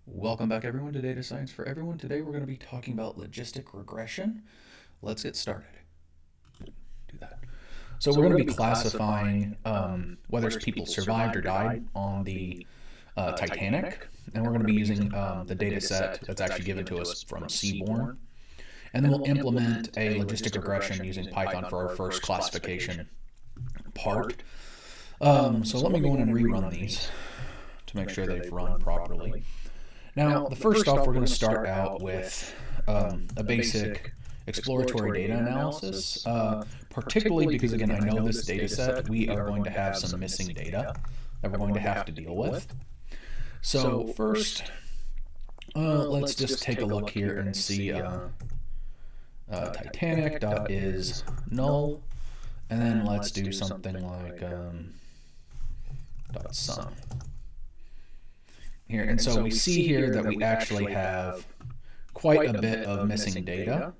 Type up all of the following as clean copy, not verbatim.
Welcome back everyone to Data Science for Everyone. Today we're going to be talking about logistic regression. Let's get started. Do that. So we're going to be classifying whether people survived or died on the Titanic, and we're going to be using the data set that's actually given to us from Seaborn. And then we'll implement a logistic regression using Python for our first classification part. So let me go in and rerun these to make sure they've run properly. Now, the first off, we're going to start out with a basic exploratory data analysis, particularly because, again, I know this data set, we are going to have some missing data that we're going to have to deal with. So first, let's just take a look here and see Titanic.is null, and then let's do something like .sum. Here, and so we see here that we actually have quite a bit of missing data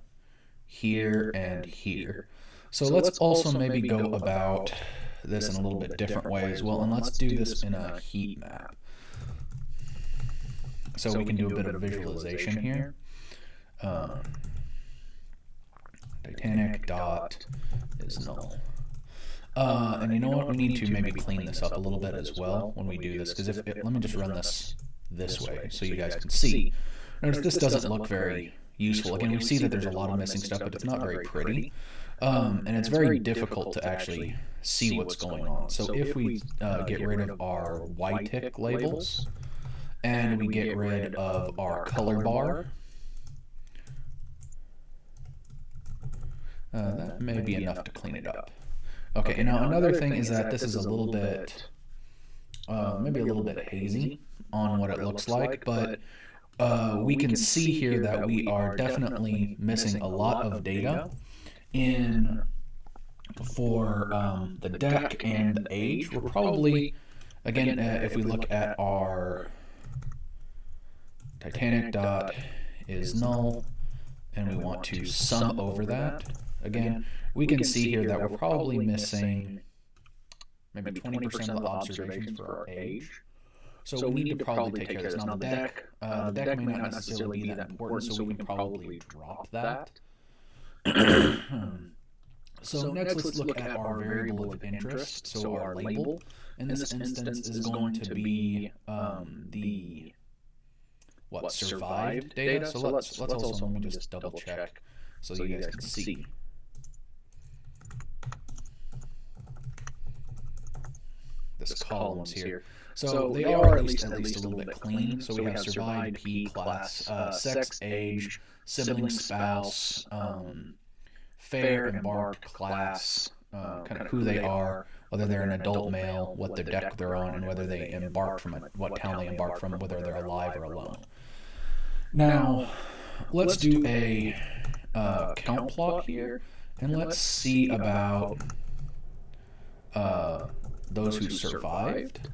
here and here. So let's also maybe go about this in a little bit different way as well, and let's do this in a heat map. So we can do a bit of visualization here. Titanic dot is null. And you know what, we need to maybe clean this up a little bit as well when we do this, because let me just run this way so you guys can see. Notice this doesn't look very useful. Again, we see that there's a lot of missing stuff, but it's not very pretty. And it's very difficult to actually see what's going on. So if we get rid of our Y-tick labels, and we get rid of our color bar, that may be enough to clean it up. Okay, and now another thing is that this is a little bit, maybe a little bit hazy on what it looks like, but we can see here that we are definitely missing a lot of data for the deck and the age. We're probably, again, if we look at our Titanic dot is null, and we want to sum over that, again, we can see here that we're probably missing maybe 20% of the observations for our age. So we need to probably take care of this. Now the deck may not necessarily be that important, so we can probably drop that. So next let's look at our variable of interest, so our label. In this instance is going to be the survived data. So let's also, let me just double check so you guys can see. This columns here. So they are at least a little bit clean. So we have survived, P, class, sex, age, sibling, spouse, fair, embarked, class, kind of who they are, whether they're an adult male, what the deck they're on, and whether they embarked from what town they embarked from, whether they're alive or alone. Now, let's do a count plot here, and let's see about those who survived.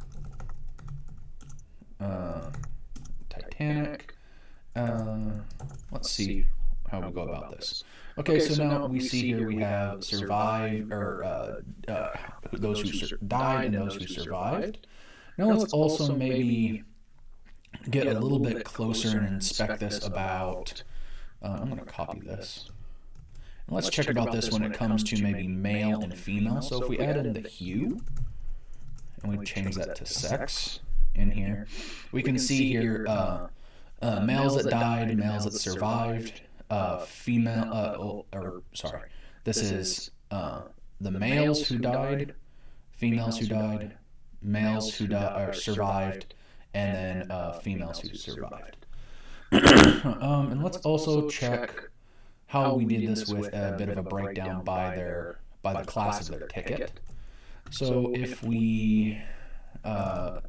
Titanic. Let's see how we go about this. Okay, so now we see here we have survived, or those who died and those who survived. Now let's also maybe get a little bit closer and inspect this about, I'm going to copy this. And let's check about this when it comes to maybe male and female. So if we add in the hue, and we change that to sex in here, we can see here males that died, males that survived, this is the males who died, females who died, males who survived, and then females who survived. And let's also check how we did this with a bit of a breakdown by the class of their ticket. So if we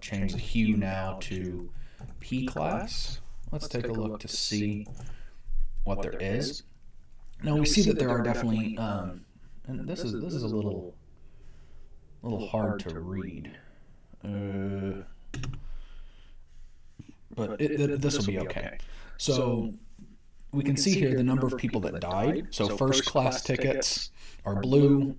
change the hue now to P class, let's take a look to see what there is. Now we see that there are definitely, and this is a little hard to read, but this will be okay. So we can see here the number of people that died. So first class tickets are blue,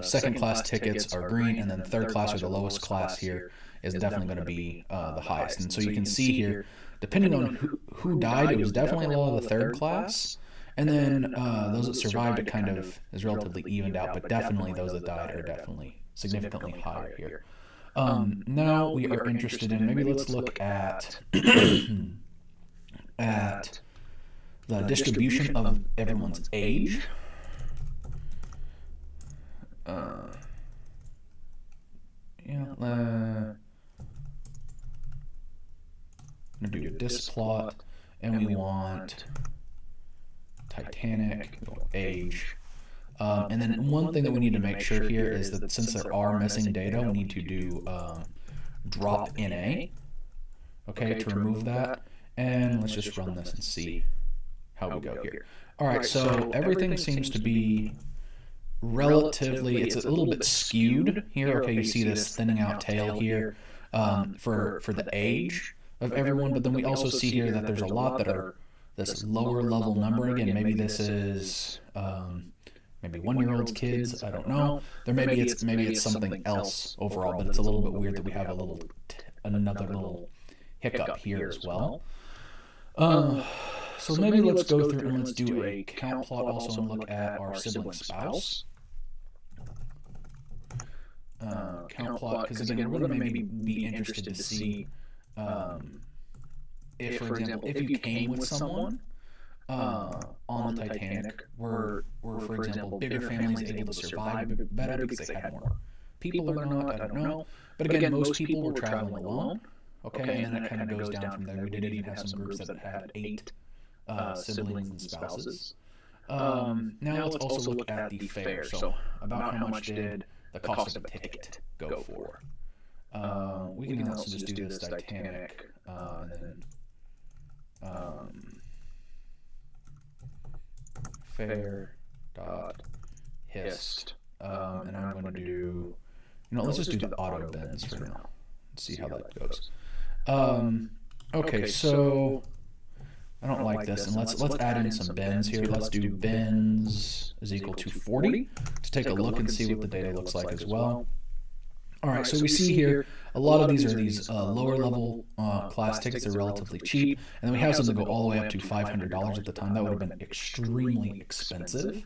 second class tickets are green, and then third class, or the lowest class here, is definitely going to be the highest. And so you can see here depending on who died, it was definitely a lot of the third class. And then those that survived, it kind of is relatively evened out, but definitely those that died are definitely significantly higher here. Now we are interested in, maybe let's look at at the distribution of everyone's age. I'm going to do a disk plot, and we want Titanic, age. And then one thing that we need to make sure here is that since there are missing data, we need to do drop NA, okay, to remove that. And let's just run this and see how we go here. All right, so everything seems to be relatively, it's a little bit skewed here. Okay, you see this thinning out tail here for the age of everyone, but then we also see here that there's a lot that are this lower level number. Again, maybe this is maybe 1-year-olds, kids, I don't know. There maybe it's something else overall, but it's a little bit weird that we have another little hiccup here as well. So maybe let's go through and let's do a count plot also and look at our sibling spouse. Count plot, because again, we're going to maybe be interested to see if, for example, if you came with someone on the Titanic, were for example, bigger families able to survive better because they had more people or not, I don't know. But again, most people were traveling alone, okay, and then it kind of goes down from there. We did even have some groups that had 8 siblings and spouses. Now let's also look at the fare. So about how much did the cost of a ticket go for? We can also just do this Titanic and then fare dot hist, and I'm going to do, let's just do the auto bins for now. Let's see how that goes. Okay, so I don't like this, and let's add in some bins here. Let's do bins is equal to 40 to take a look and see what the data looks like as well. All right, so we see here a lot of these are these lower level class tickets. They're relatively cheap, and then we have some that go all the way up to $500 at the time. That would have been extremely expensive.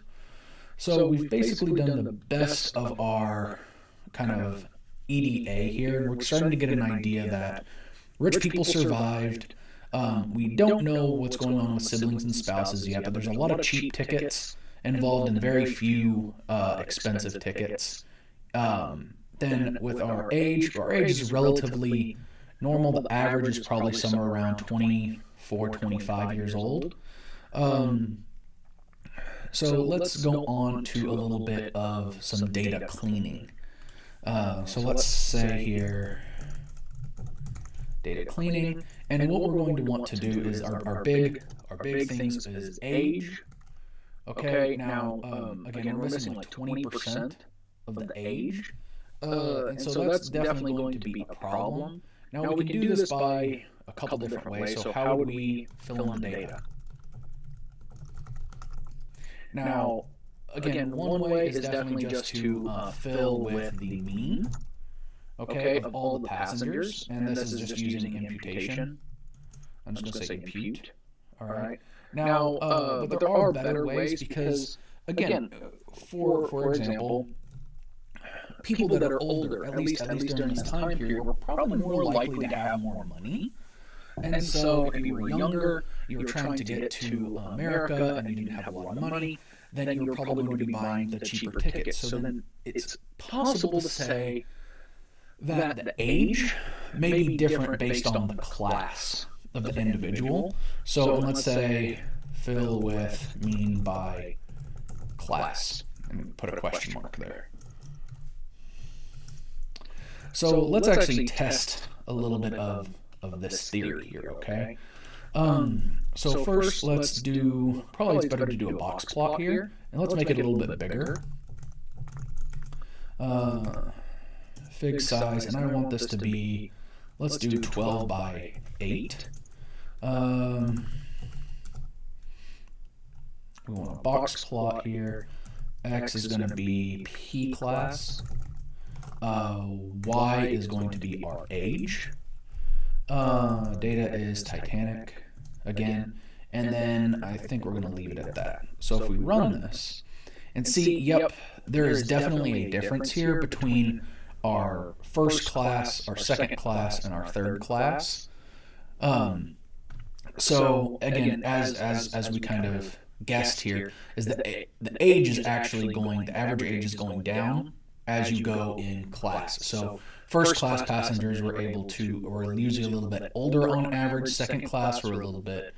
So we've basically done the best of our kind of EDA here, and we're starting to get an idea that rich people survived. We don't know what's going on with siblings and spouses yet, but there's a lot of cheap tickets involved and very few expensive tickets. Then with our age is relatively normal. The average is probably somewhere around 24, 25 years old. So let's go on to a little bit of some data cleaning. So let's say here, data cleaning, and what we're going to want to do is our big things is age. Okay, now again, we're missing like 20% of the age. And so that's definitely going to be a problem. Now we can do this by a couple different ways. So how would we fill in the data? Now, again, one way is definitely just to fill with the mean, okay, of all the passengers. And this is just using imputation. I'm just going to say impute. All right. Now, but there are better ways because, again, for example, people that are older, at least during this time period, were probably more likely to have more money. And so if you were younger, you were trying to get to America and you didn't have a lot of money, then you were probably going to be buying the cheaper tickets. So then it's possible to say that the age may be different based on the class of the individual. So let's say fill with mean by class and put a question mark there. So let's actually test a little bit of this theory here, okay? So first, let's do, probably it's better to do a box plot here, and let's make it a little bit bigger. Fig size, and I want this to be, let's do 12 by 8. We want a box plot here. X is going to be P class. Y is going to be our age. Data is Titanic again, and then I think we're going to leave it at that. So if we run this and see, yep, there is definitely a difference here between our first class, our second class, and our third class. So again, as we kind of guessed here, is that the age is actually going, the average age is going down as you go in class. So first class passengers were usually a little bit older on average. Second class were a little bit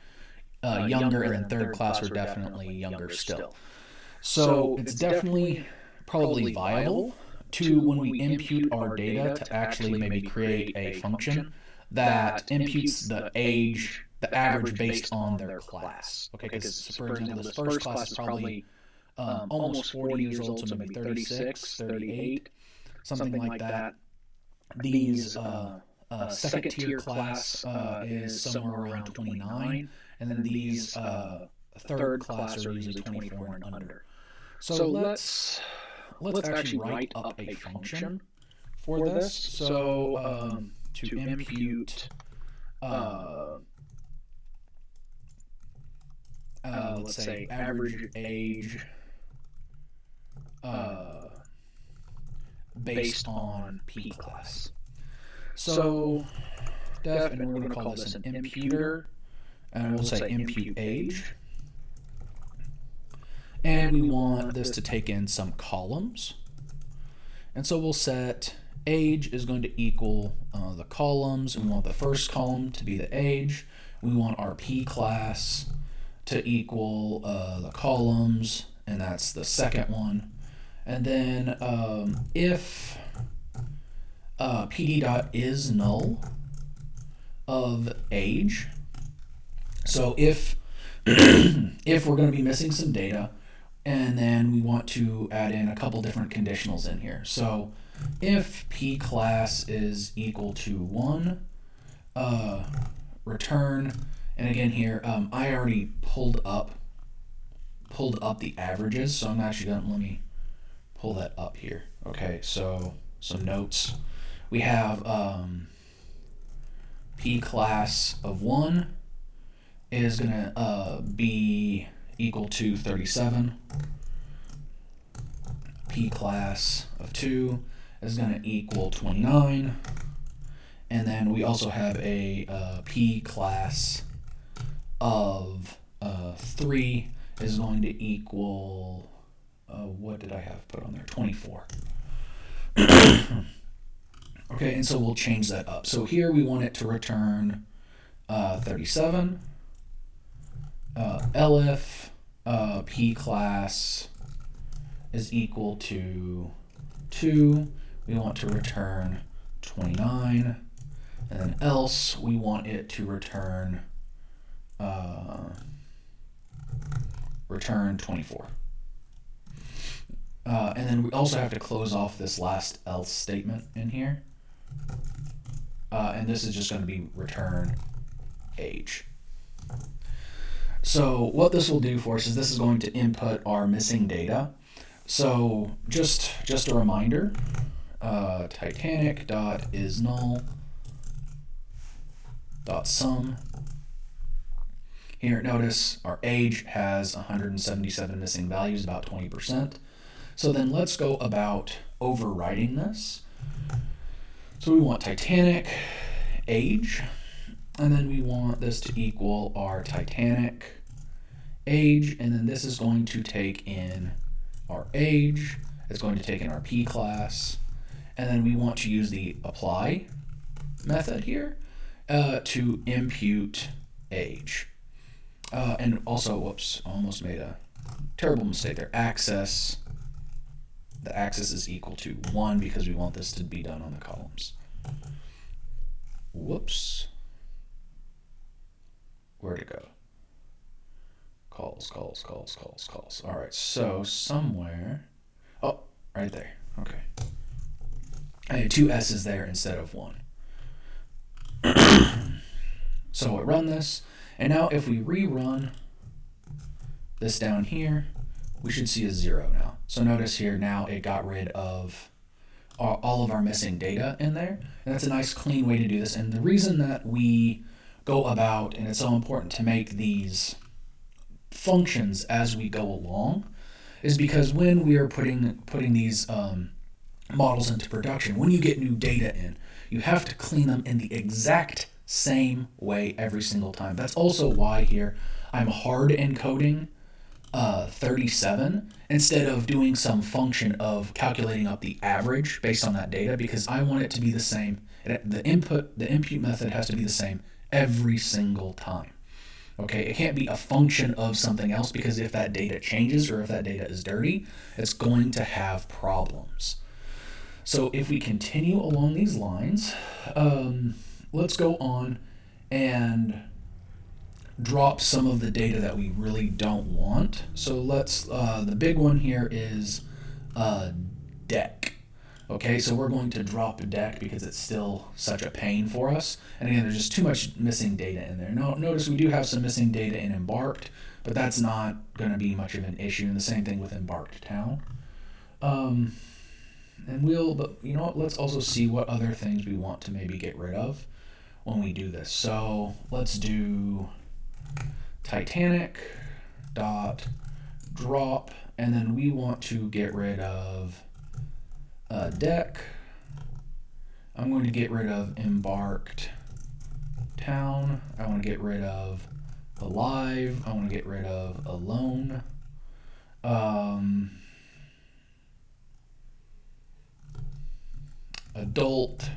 younger, and then third class were definitely younger still. So it's definitely probably viable to, when we impute our data, to actually maybe create a function that imputes the age, the average based on their class. Okay, because for example, this first class is probably almost 40 years old, so maybe 36, 38, something like that. These second tier class is somewhere around 29, and then these third class are usually 24 and under. So let's actually write up a function for this. So to impute, let's say average age based on P class. So and we're going to call this an imputer, and we'll say impute age. And we want this to take in some columns. And so we'll set age is going to equal the columns. We want the first column to be the age. We want our P class to equal the columns, and that's the second one. And then if PD dot is null of age, so if if we're going to be missing some data, and then we want to add in a couple different conditionals in here. So if P class is equal to 1, return, and again here, I already pulled up the averages, so I'm actually going to, let me pull that up here. Okay, so some notes. We have P class of 1 is going to be equal to 37. P class of 2 is going to equal 29. And then we also have a P class of 3 is going to equal, what did I have put on there? 24. Okay, and so we'll change that up. So here we want it to return 37. Elif P class is equal to 2. We want to return 29. And then else we want it to return 24. And then we also have to close off this last else statement in here. And this is just going to be return age. So what this will do for us is this is going to input our missing data. So just a reminder, Titanic dot is null dot sum. Here, notice our age has 177 missing values, about 20%. So then let's go about overwriting this. So we want Titanic age, and then we want this to equal our Titanic age, and then this is going to take in our age, it's going to take in our P class, and then we want to use the apply method here to impute age. And also, whoops, almost made a terrible mistake there. Access, the axis is equal to 1 because we want this to be done on the columns. Whoops. Where'd it go? Calls. All right, so somewhere, oh, right there, okay. I had 2 S's there instead of 1. So we'll run this, and now if we rerun this down here, we should see a 0 now. So notice here now it got rid of all of our missing data in there. And that's a nice clean way to do this. And the reason that we go about, and it's so important to make these functions as we go along, is because when we are putting these models into production, when you get new data in, you have to clean them in the exact same way every single time. That's also why here I'm hard encoding 37 instead of doing some function of calculating up the average based on that data, because I want it to be the same. The impute method has to be the same every single time. Okay, it can't be a function of something else, because if that data changes or if that data is dirty, it's going to have problems. So if we continue along these lines, let's go on and drop some of the data that we really don't want. So let's, the big one here is deck. Okay, so we're going to drop deck because it's still such a pain for us. And again, there's just too much missing data in there. Now, notice we do have some missing data in embarked, but that's not going to be much of an issue. And the same thing with embarked town. But you know what, let's also see what other things we want to maybe get rid of when we do this. So let's do Titanic dot drop, and then we want to get rid of deck. I'm going to get rid of embarked town. I want to get rid of alive. I want to get rid of alone. Adult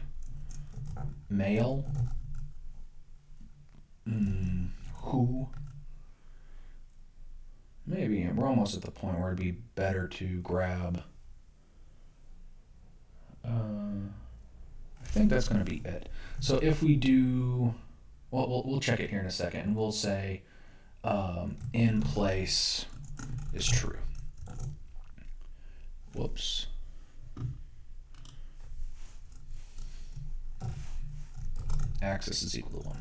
male. Who? Maybe we're almost at the point where it'd be better to grab. I think that's going to be it. So if we do, well, we'll check it here in a second, and we'll say in place is true. Whoops. Axis is equal to 1.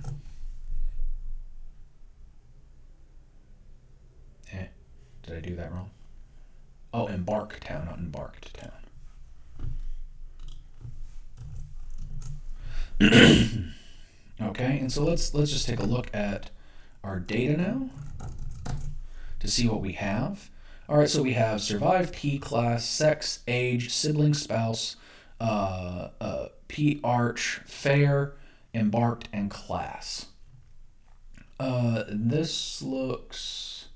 Did I do that wrong? Oh, embark town, not embarked town. Okay, and so let's just take a look at our data now to see what we have. All right, so we have survived, P class, sex, age, sibling, spouse, P arch, fair, embarked, and class. This looks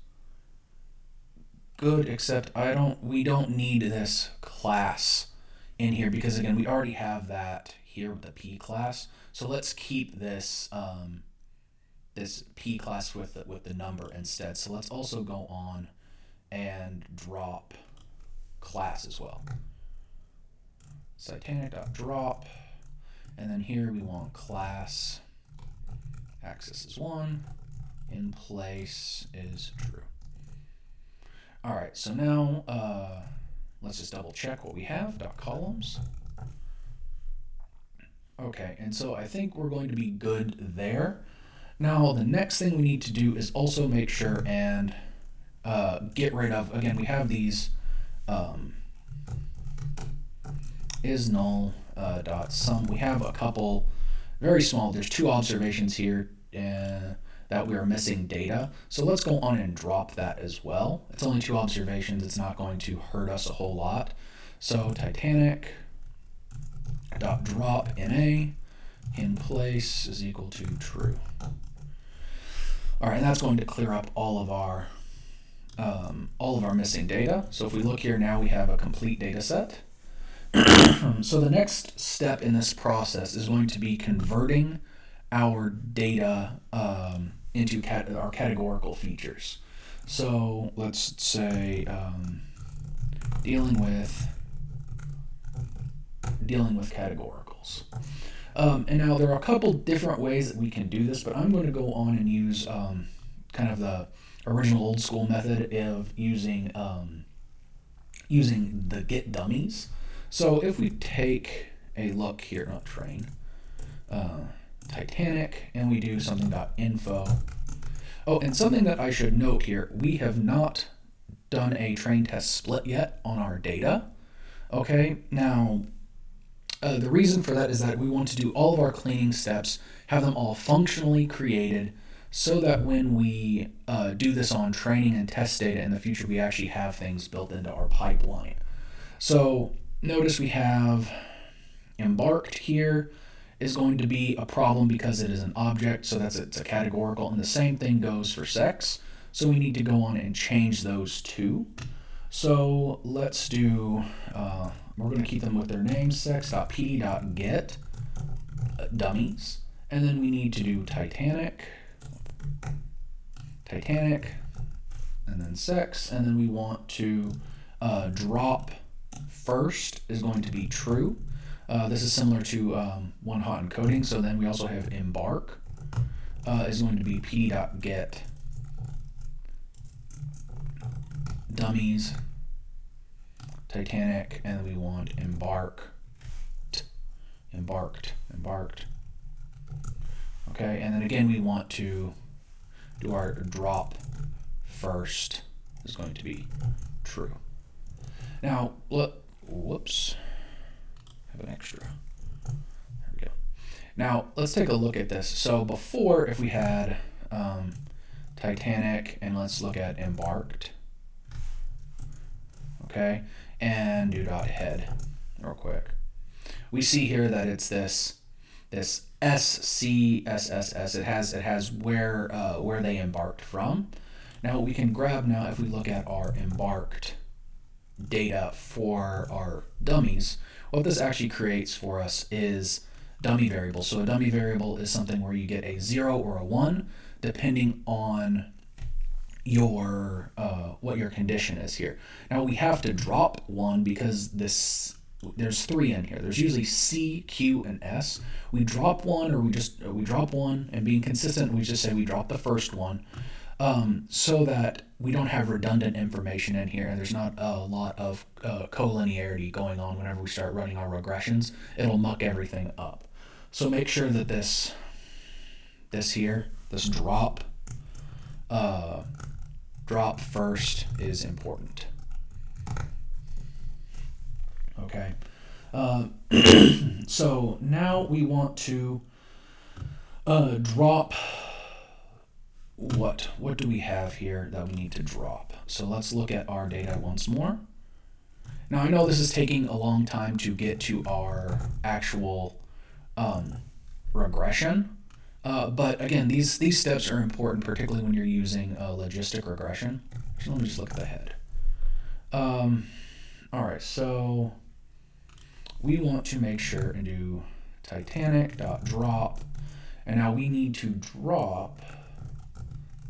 good, except we don't need this class in here, because again, we already have that here with the P class. So let's keep this this P class with the number instead. So let's also go on and drop class as well. Titanic.drop, and then here we want class. Axis is 1, in place is true. All right, so now let's just double check what we have. Columns. Okay, and so I think we're going to be good there. Now the next thing we need to do is also make sure and get rid of, again, we have these is null dot sum. We have a couple very small, there's 2 observations here that we are missing data. So let's go on and drop that as well. It's only 2 observations, it's not going to hurt us a whole lot. So Titanic dot drop NA in place is equal to true. All right, and that's going to clear up all of our missing data. So if we look here now, we have a complete data set. So the next step in this process is going to be converting our data into our categorical features. So let's say dealing with categoricals. And now there are a couple different ways that we can do this, but I'm going to go on and use kind of the original old school method of using the get dummies. So if we take a look here, not train, Titanic, and we do something.info. Oh, and something that I should note here, we have not done a train test split yet on our data. Okay, now The reason for that is that we want to do all of our cleaning steps, have them all functionally created, so that when we do this on training and test data in the future, we actually have things built into our pipeline. So notice we have embarked here is going to be a problem because it is an object, so it's a categorical, and the same thing goes for sex. So we need to go on and change those two. So let's do, we're going to keep them with their names, sex.pd.get dummies, and then we need to do Titanic, and then sex, and then we want to drop first is going to be true. This is similar to one hot encoding, so then we also have embark is going to be pd.get dummies, Titanic, and we want embarked. Okay, and then again we want to do our drop first is going to be true. Now, whoops, have an extra. There we go. Now let's take a look at this. So before, if we had Titanic, and let's look at embarked. Okay, and do dot head real quick. We see here that it's this SCSSS. It has where they embarked from. Now we can grab now if we look at our embarked data for our dummies, what this actually creates for us is dummy variables. So a dummy variable is something where you get a 0 or a 1 depending on your what your condition is here. Now we have to drop 1 because there's 3 in here. There's usually C, Q, and S. We drop 1, or we drop 1, and being consistent, we just say we drop the first one, so that we don't have redundant information in here, and there's not a lot of collinearity going on whenever we start running our regressions. It'll muck everything up. So make sure that this drop first is important. Okay. So now we want to drop what do we have here that we need to drop? So let's look at our data once more. Now I know this is taking a long time to get to our actual regression, but again, these steps are important, particularly when you're using logistic regression. So let me just look at the head. All right, so we want to make sure and do Titanic.drop, and now we need to drop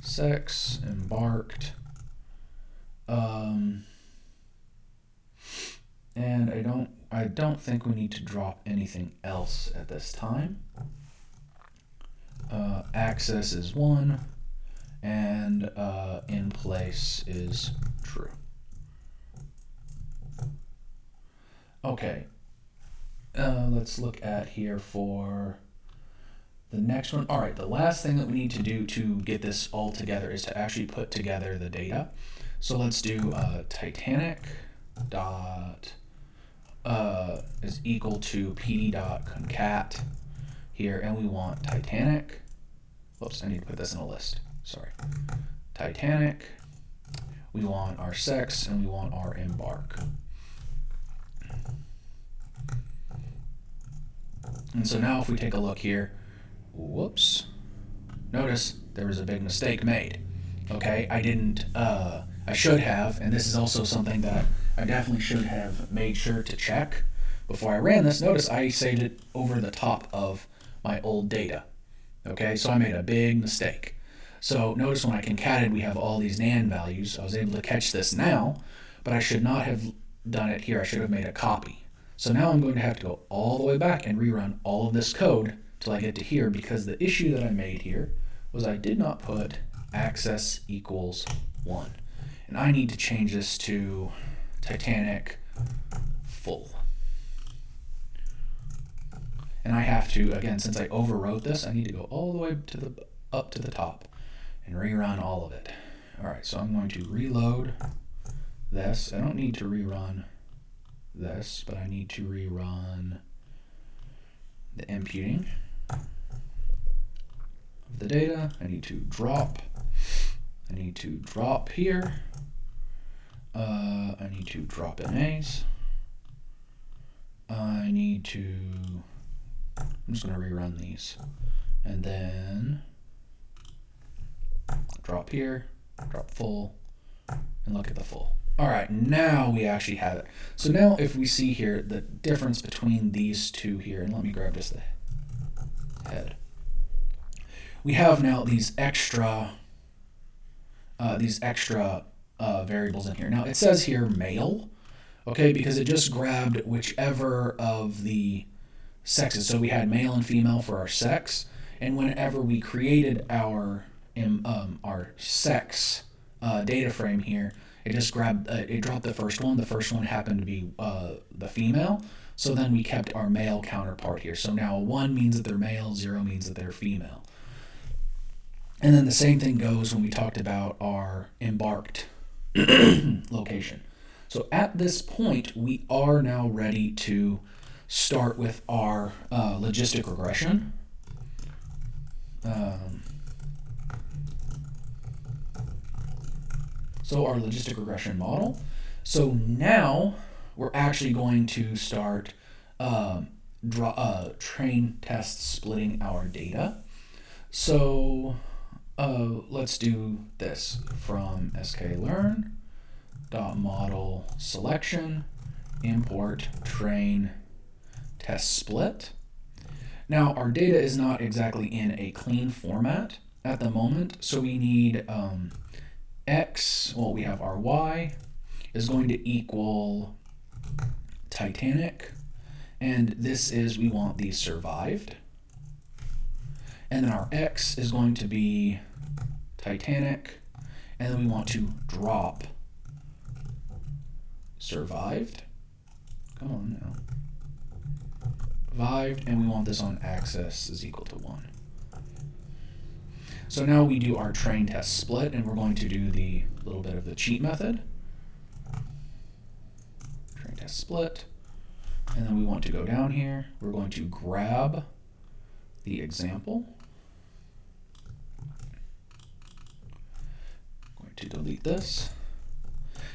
sex embarked, and I don't think we need to drop anything else at this time. Access is 1, and in place is true. Okay, let's look at here for the next one. All right, the last thing that we need to do to get this all together is to actually put together the data. So let's do Titanic dot is equal to pd dot concat here, and we want Titanic. Whoops, I need to put this in a list. Sorry. Titanic. We want our sex, and we want our embark. And so now if we take a look here, whoops, notice there was a big mistake made. Okay, I should have, and this is also something that I definitely should have made sure to check before I ran this. Notice I saved it over the top of my old data. Okay, so I made a big mistake. So notice when I concatenated, we have all these NaN values. I was able to catch this now, but I should not have done it here. I should have made a copy. So now I'm going to have to go all the way back and rerun all of this code till I get to here, because the issue that I made here was I did not put access equals 1. And I need to change this to Titanic full. And I have to, again, since I overwrote this, I need to go all the way to up to the top and rerun all of it. All right, so I'm going to reload this. I don't need to rerun this, but I need to rerun the imputing of the data. I need to drop. I need to drop here. I need to drop in A's. I need to, I'm just going to rerun these. And then drop here, drop full, and look at the full. All right, now we actually have it. So now if we see here the difference between these two here, and let me grab just the head. We have now these extra variables in here. Now it says here male, okay, because it just grabbed whichever of the sexes. So we had male and female for our sex, and whenever we created our sex data frame here, it just grabbed, it dropped the first one. The first one happened to be the female. So then we kept our male counterpart here. So now 1 means that they're male, 0 means that they're female. And then the same thing goes when we talked about our embarked location. So at this point, we are now ready to start with our logistic regression. So our logistic regression model. So now we're actually going to start train test splitting our data. So let's do this from scikit-learn .model selection import train test split. Now our data is not exactly in a clean format at the moment, so we need x, well, we have our y is going to equal Titanic, and this is, we want the survived, and then our x is going to be Titanic, and then we want to drop survived. Come on now. Survived, and we want this on axis is equal to 1. So now we do our train test split, and we're going to do the little bit of the cheat method. Train test split, and then we want to go down here. We're going to grab the example. I'm going to delete this.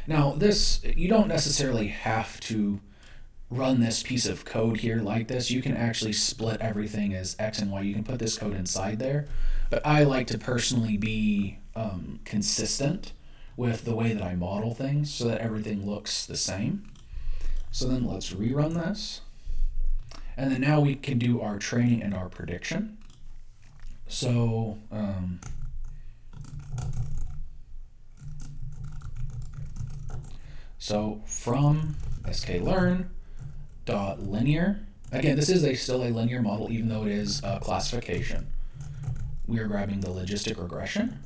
Now this, you don't necessarily have to run this piece of code here like this. You can actually split everything as X and Y. You can put this code inside there. But I like to personally be consistent with the way that I model things so that everything looks the same. So then let's rerun this. And then now we can do our training and our prediction. So from scikit-learn .linear, again, this is still a linear model even though it is a classification. We are grabbing the logistic regression.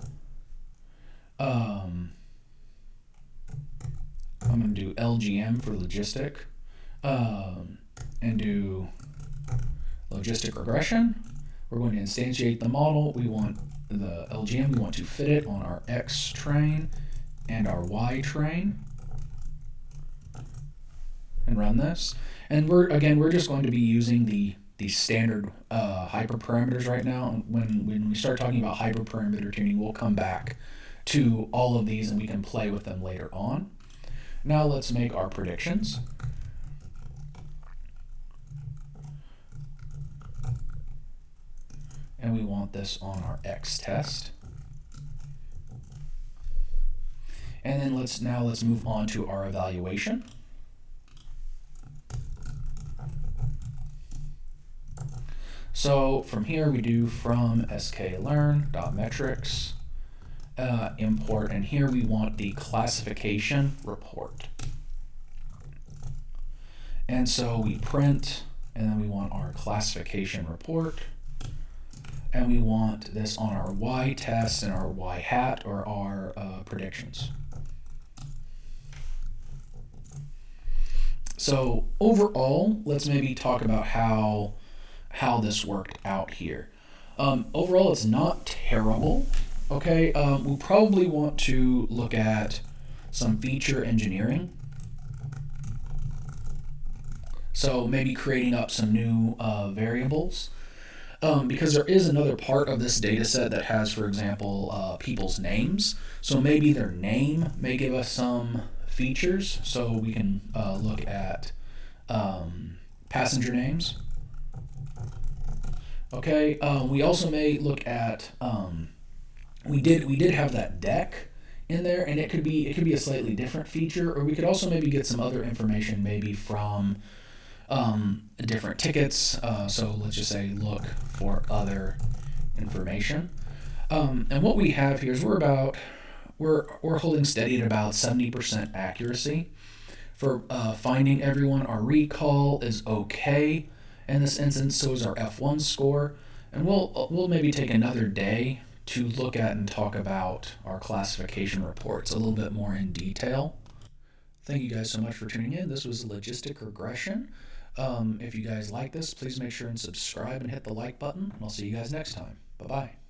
I'm going to do LGM for logistic and do logistic regression. We're going to instantiate the model. We want the LGM, we want to fit it on our X train and our Y train and run this. And we're just going to be using the standard hyperparameters right now. When we start talking about hyperparameter tuning, we'll come back to all of these and we can play with them later on. Now let's make our predictions. And we want this on our X test. And then let's move on to our evaluation. So from here we do from scikit-learn.metrics import, and here we want the classification report. And so we print, and then we want our classification report, and we want this on our Y test and our Y hat, or our predictions. So overall, let's maybe talk about how this worked out here. Overall, it's not terrible. Okay, we'll probably want to look at some feature engineering. So maybe creating up some new variables. Because there is another part of this data set that has, for example, people's names. So maybe their name may give us some features. So we can look at passenger names. Okay. We also may look at we did have that deck in there, and it could be a slightly different feature, or we could also maybe get some other information, maybe from different tickets. So let's just say look for other information. And what we have here is we're holding steady at about 70% accuracy for finding everyone. Our recall is okay in this instance, so is our F1 score, and we'll maybe take another day to look at and talk about our classification reports a little bit more in detail. Thank you guys so much for tuning in. This was Logistic Regression. If you guys like this, please make sure and subscribe and hit the like button, and I'll see you guys next time. Bye-bye.